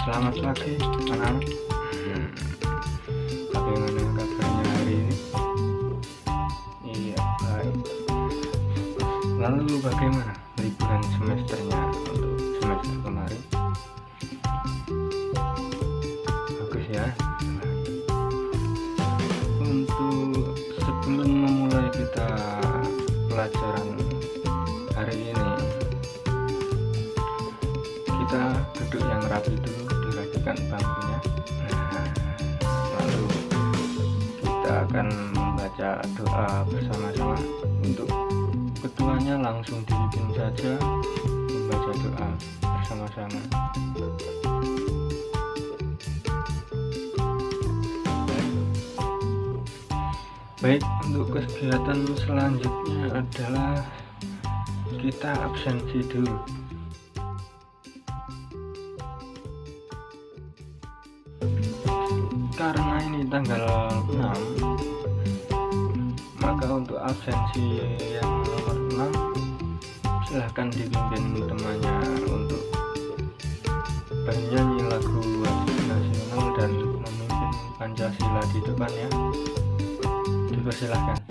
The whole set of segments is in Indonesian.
Selamat pagi anak-anak. Bagaimana kabarnya hari ini? Iya, baik. Lalu bagaimana liburan semesternya untuk semester kemarin? Bagus ya. Untuk sebelum memulai kita pelajaran hari ini, kita duduk yang rapi dulu, dirapikan bangkunya. Lalu kita akan membaca doa bersama-sama. Untuk ketuanya langsung dipimpin saja membaca doa bersama-sama. Baik, untuk kegiatan selanjutnya adalah kita absensi dulu. Karena ini tanggal 6, maka untuk absensi yang nomor 6 silahkan dipimpin temannya untuk bernyanyi lagu nasional dan memimpin Pancasila di depan ya. Dipersilahkan.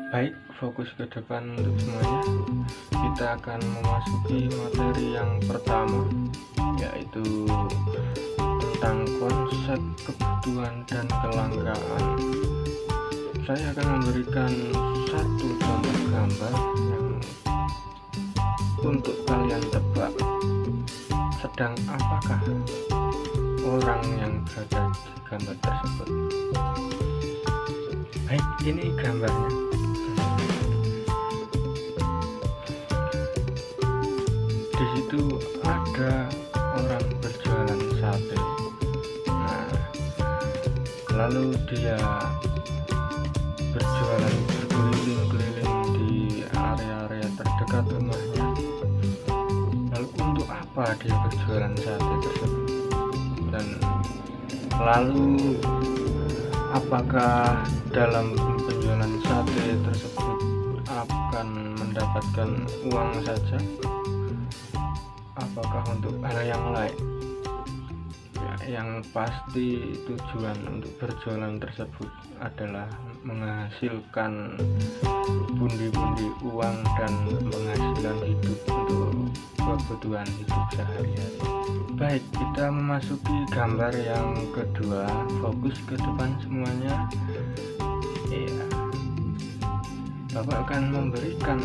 Baik, fokus ke depan untuk semuanya. Kita akan memasuki materi yang pertama, yaitu tentang konsep kebutuhan dan kelangkaan. Saya akan memberikan satu contoh gambar yang untuk kalian tebak sedang apakah orang yang berada di gambar tersebut. Baik, ini gambarnya. Di situ ada orang berjualan sate. Nah, lalu dia berjualan berkeliling-keliling di area-area terdekat rumahnya. Lalu untuk apa dia berjualan sate tersebut? Dan lalu apakah dalam penjualan sate tersebut akan mendapatkan uang saja? Apakah untuk hal yang lain? Yang pasti tujuan untuk berjualan tersebut adalah menghasilkan pundi-pundi uang dan penghasilan hidup untuk kebutuhan hidup sehari-hari. Baik, kita memasuki gambar yang kedua. Fokus ke depan semuanya. Iya, Bapak akan memberikan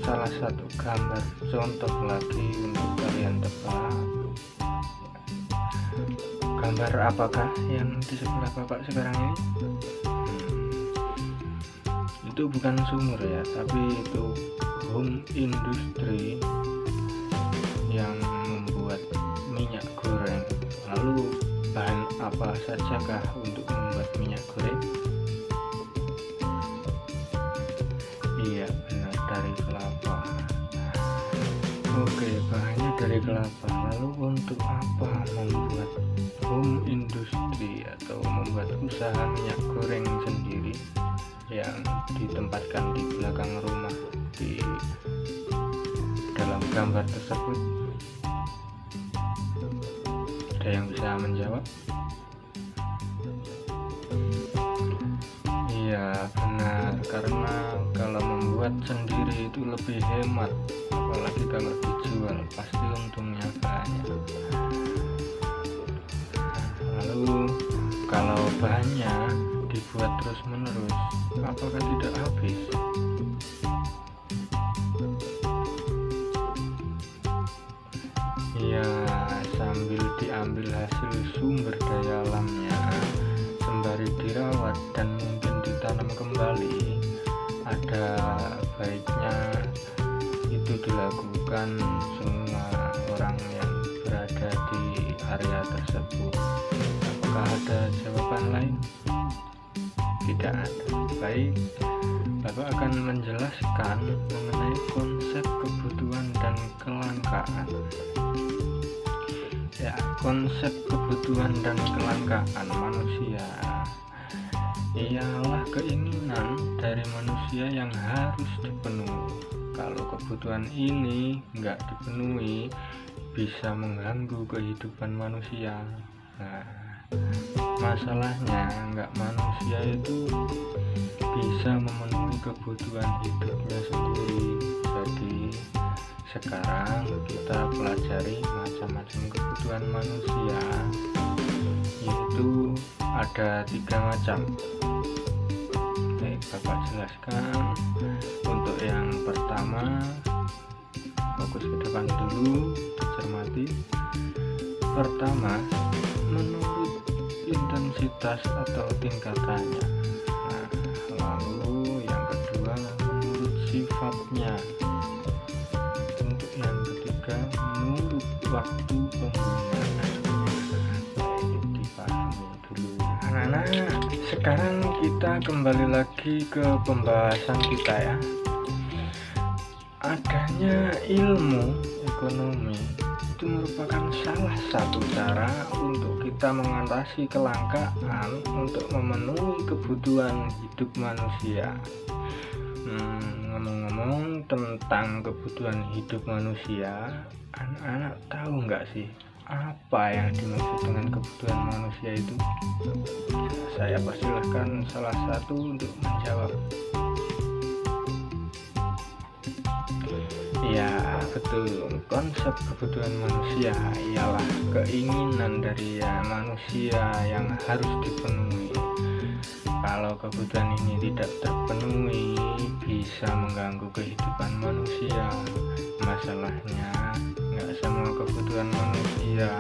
salah satu gambar contoh lagi untuk kalian tebak. Gambar apakah yang di sebelah Bapak sekarang ini? Itu bukan sumur ya, tapi itu home industry yang membuat minyak goreng. Lalu bahan apa sajakah untuk membuat minyak goreng? Iya, benar, dari kelapa. Oke, bahannya dari kelapa. Lalu untuk apa membuat home industry atau membuat usaha minyak goreng sendiri yang ditempatkan di belakang rumah di dalam gambar tersebut? Ada yang bisa menjawab? Iya, benar, karena kalau membuat sendiri itu lebih hemat, apalagi kalau dijual pasti untungnya banyak. Lalu kalau bahannya dibuat terus menerus, apakah tidak habis? Ya, sambil diambil hasil sumber daya alamnya sembari dirawat dan mungkin ditanam kembali, ada baiknya itu dilakukan semua orang yang berada di area tersebut. Apakah ada jawaban lain? Tidak ada. Baik, Bapak akan menjelaskan mengenai konsep kebutuhan dan kelangkaan. Ya, konsep kebutuhan dan kelangkaan manusia ialah keinginan dari manusia yang harus dipenuhi. Kalau kebutuhan ini nggak dipenuhi, bisa mengganggu kehidupan manusia. Nah, masalahnya manusia itu bisa memenuhi kebutuhan hidupnya sendiri. Jadi sekarang kita pelajari macam-macam kebutuhan manusia, yaitu ada 3 macam. Baik, Bapak jelaskan. Untuk yang pertama, fokus ke depan dulu, cermati. Pertama, menurut intensitas atau tingkatannya. Nah, lalu yang kedua, menurut sifatnya. Untuk yang ketiga, menurut waktu penggunaan. Baik, dipahami dulu. Anak-anak, sekarang kita kembali lagi ke pembahasan kita ya. Adanya ilmu ekonomi itu merupakan salah satu cara untuk kita mengatasi kelangkaan untuk memenuhi kebutuhan hidup manusia. Ngomong-ngomong tentang kebutuhan hidup manusia, anak-anak tahu nggak sih apa yang dimaksud dengan kebutuhan manusia itu? Saya persilahkan salah satu untuk menjawab. Ya, betul. Konsep kebutuhan manusia ialah keinginan dari manusia yang harus dipenuhi. Kalau kebutuhan ini tidak terpenuhi, bisa mengganggu kehidupan manusia. Masalahnya, nggak semua kebutuhan manusia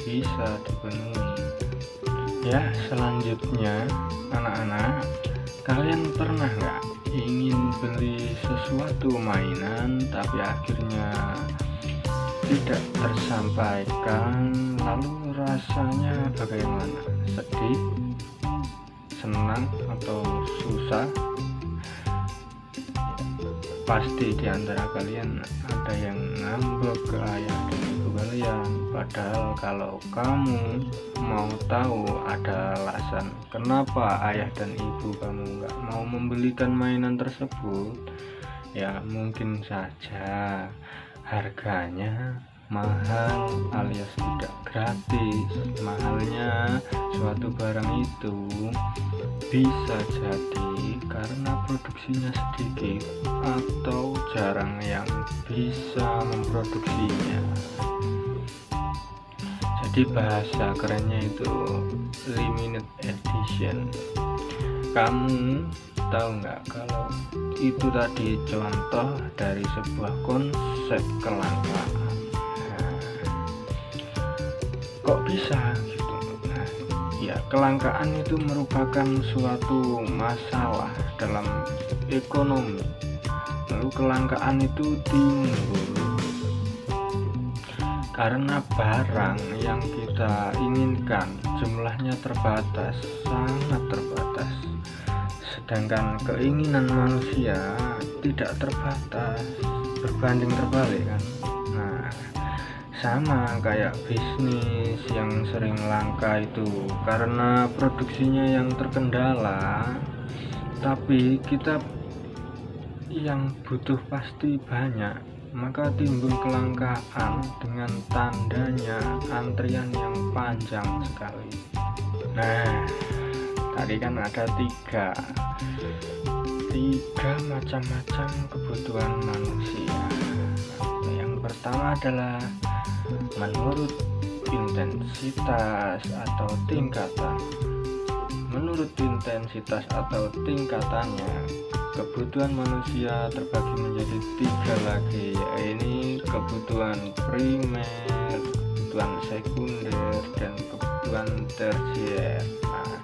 bisa dipenuhi. Ya, selanjutnya, anak-anak, kalian pernah nggak ingin beli sesuatu mainan tapi akhirnya tidak tersampaikan? Lalu rasanya bagaimana? Sedih, senang, atau susah? Pasti di antara kalian ada yang ngambek ke ayah dan ibu kalian. Padahal kalau kamu mau tahu ada alasan kenapa ayah dan ibu kamu nggak mau membelikan mainan tersebut, Ya mungkin saja harganya mahal alias tidak gratis. Mahalnya suatu barang itu bisa jadi karena produksinya sedikit atau jarang yang bisa memproduksinya. Jadi bahasa kerennya itu limited edition. Kamu tahu nggak kalau itu tadi contoh dari sebuah konsep kelangkaan. Kok bisa gitu? Ya kelangkaan itu merupakan suatu masalah dalam ekonomi. Lalu kelangkaan itu timbul karena barang yang kita inginkan jumlahnya terbatas, sangat terbatas. Sedangkan keinginan manusia tidak terbatas, berbanding terbalik kan. Nah, sama kayak bisnis yang sering langka itu karena produksinya yang terkendala, tapi kita yang butuh pasti banyak, maka timbul kelangkaan dengan tandanya antrian yang panjang sekali. Nah, tadi kan ada tiga macam-macam kebutuhan manusia. Yang pertama adalah menurut intensitas atau tingkatan. Menurut intensitas atau tingkatannya, kebutuhan manusia terbagi menjadi tiga lagi, yaitu kebutuhan primer, kebutuhan sekunder, dan kebutuhan tersier. Nah,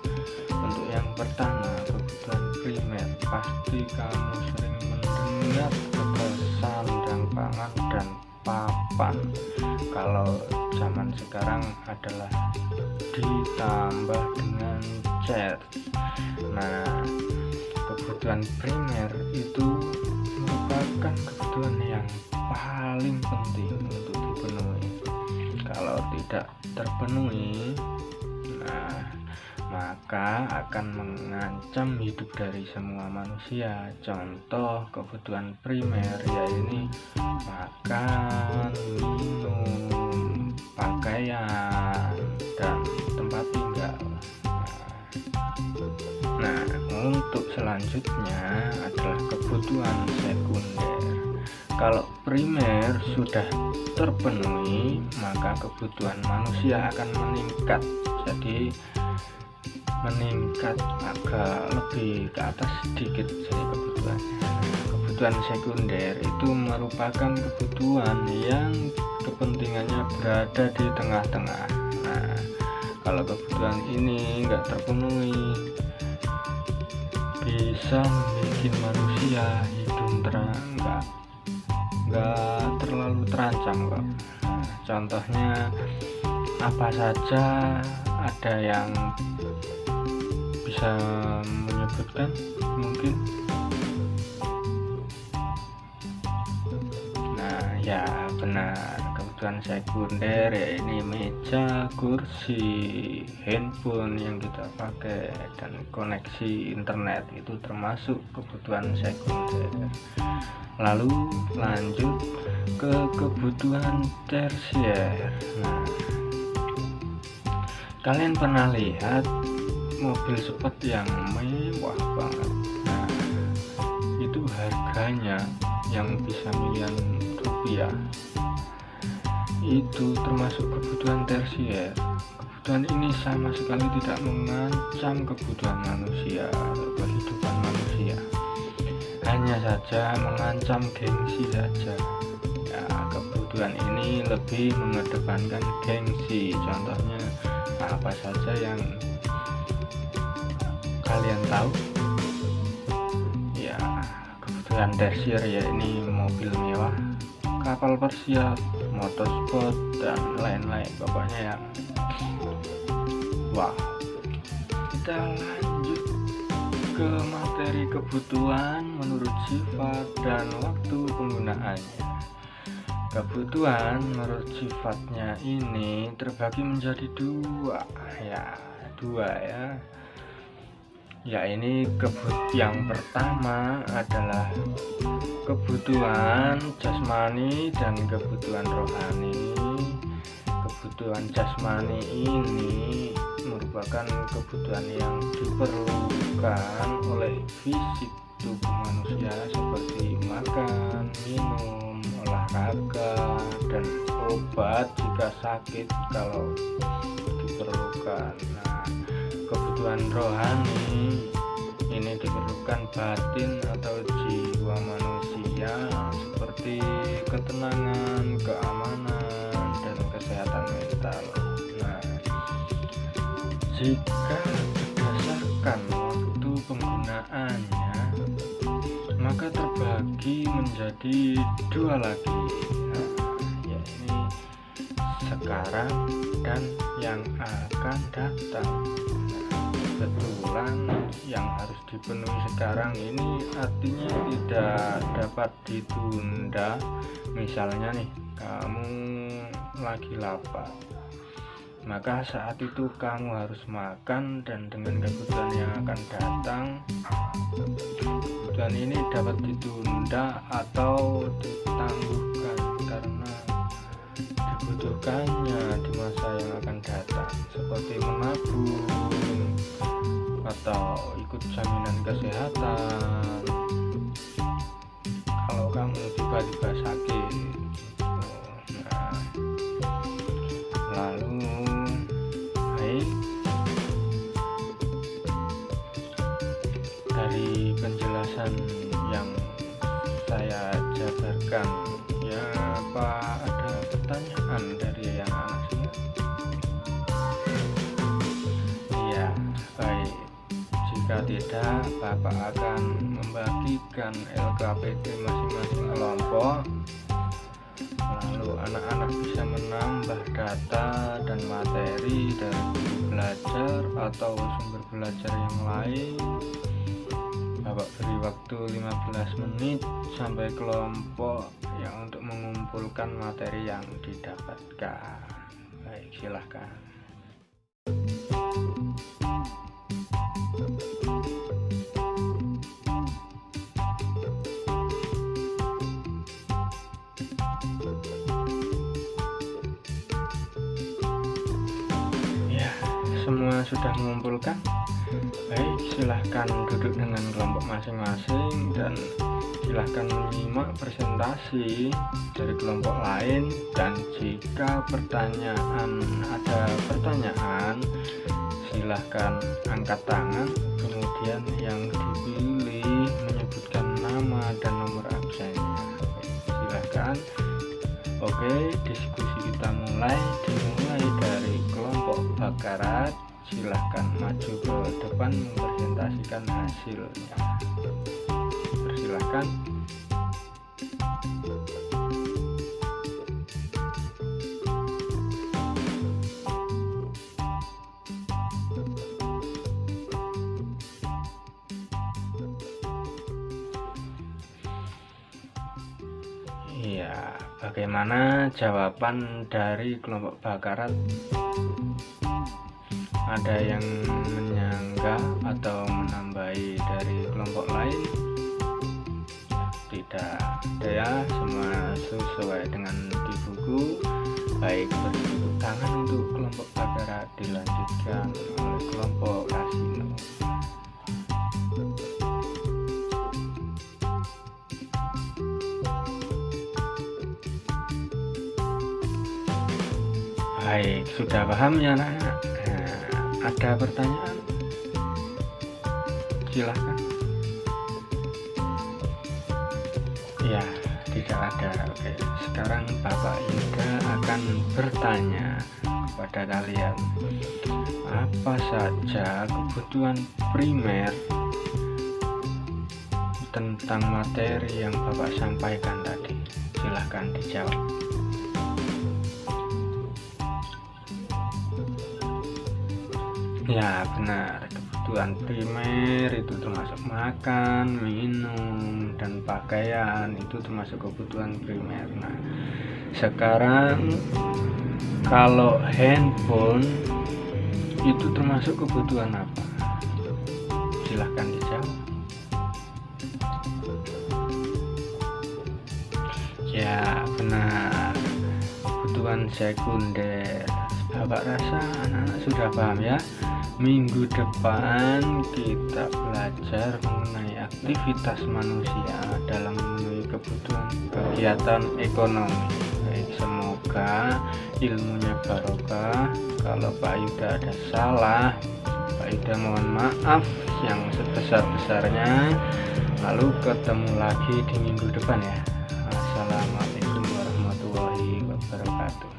untuk yang pertama, kebutuhan primer, pasti kamu sering mendengar kata sandang, pangan, dan papan. Kalau zaman sekarang adalah ditambah dengan cat. Nah, kebutuhan primer itu merupakan kebutuhan yang paling penting untuk dipenuhi. Kalau tidak terpenuhi, maka akan mengancam hidup dari semua manusia. Contoh kebutuhan primer yaitu makan, minum, pakaian, dan tempat tinggal. Nah, untuk selanjutnya adalah kebutuhan sekunder. Kalau primer sudah terpenuhi, maka kebutuhan manusia akan meningkat. Jadi meningkat agak lebih ke atas sedikit dari kebutuhannya. Kebutuhan sekunder itu merupakan kebutuhan yang kepentingannya berada di tengah-tengah. Nah, kalau kebutuhan ini nggak terpenuhi, bisa membuat manusia hidup nggak terlalu terancam kok. Nah, contohnya apa saja, ada yang bisa menyebutkan mungkin. Nah ya benar, kebutuhan sekunder ya ini meja, kursi, handphone yang kita pakai, dan koneksi internet itu termasuk kebutuhan sekunder. Lalu lanjut ke kebutuhan tersier. Nah, kalian pernah lihat mobil sport yang mewah banget? Nah, itu harganya yang bisa miliaran rupiah. Itu termasuk kebutuhan tersier. Kebutuhan ini sama sekali tidak mengancam kebutuhan manusia atau kehidupan manusia, hanya saja mengancam gengsi saja. Ya, kebutuhan ini lebih mengedepankan gengsi. Contohnya apa saja yang kalian tahu? Ya, kebutuhan tersier ya ini mobil mewah, kapal persiap, motorsport, dan lain-lain. Pokoknya yang wow. Kita lanjut ke materi kebutuhan menurut sifat dan waktu penggunaannya. Kebutuhan menurut sifatnya ini terbagi menjadi dua ya. Ya, ini yang pertama adalah kebutuhan jasmani dan kebutuhan rohani. Kebutuhan jasmani ini merupakan kebutuhan yang diperlukan oleh fisik tubuh manusia seperti makan, minum, olahraga, dan obat jika sakit kalau diperlukan. Nah, kebutuhan rohani ini diperlukan batin atau jiwa manusia seperti ketenangan, keamanan, dan kesehatan mental. Nah, jika berdasarkan waktu penggunaannya, maka terbagi menjadi dua lagi. Nah, yakni sekarang dan yang akan datang. Kebetulan yang harus dipenuhi sekarang ini artinya tidak dapat ditunda. Misalnya nih, kamu lagi lapar, maka saat itu kamu harus makan, dan dengan kebutuhan yang akan datang, kebutuhan ini dapat ditunda atau ditangguhkan karena dibutuhkannya di masa yang akan datang, seperti menabung atau ikut jaminan kesehatan kalau kamu tiba-tiba sakit. Nah, lalu baik, dari penjelasan yang saya jabarkan, ya, apa ada pertanyaan dari yang anak? Iya, baik. Jika tidak, Bapak akan membagikan LKPD masing-masing kelompok, lalu anak-anak bisa menambah data dan materi dari buku belajar atau sumber belajar yang lain. Bapak beri waktu 15 menit sampai kelompok yang untuk mengumpulkan materi yang didapatkan. Baik, silahkan. Ya, semua sudah mengumpulkan. Baik, silahkan duduk dengan kelompok masing-masing dan silahkan menyimak presentasi dari kelompok lain. Dan jika ada pertanyaan, silahkan angkat tangan, kemudian yang dipilih menyebutkan nama dan nomor absennya. Silahkan. Oke, diskusi kita dimulai dari kelompok Bakarat. Silahkan maju ke depan mempresentasikan hasilnya. Persilahkan. Iya, bagaimana jawaban dari kelompok Bakarat? Ada yang menyanggah atau menambahi dari kelompok lain? Tidak ada ya, semua sesuai dengan di buku. Baik, beri tepuk tangan untuk kelompok Bakarat. Dilanjutkan oleh kelompok Kasino. Baik, sudah paham ya anak-anak? Ada pertanyaan? Silahkan. Ya, tidak ada. Oke, sekarang Bapak Yuda akan bertanya kepada kalian, apa saja kebutuhan primer tentang materi yang Bapak sampaikan tadi? Silahkan dijawab. Ya, benar. Kebutuhan primer itu termasuk makan, minum, dan pakaian. Itu termasuk kebutuhan primer. Nah, sekarang kalau handphone itu termasuk kebutuhan apa? silahkan dijawab. Ya benar, kebutuhan sekunder. Bapak rasa anak-anak sudah paham ya. Minggu depan kita belajar mengenai aktivitas manusia dalam memenuhi kebutuhan kegiatan ekonomi. Baik, semoga ilmunya barokah. Kalau Pak Yuda ada salah, Pak Yuda mohon maaf yang sebesar-besarnya. Lalu ketemu lagi di minggu depan ya. Assalamualaikum warahmatullahi wabarakatuh.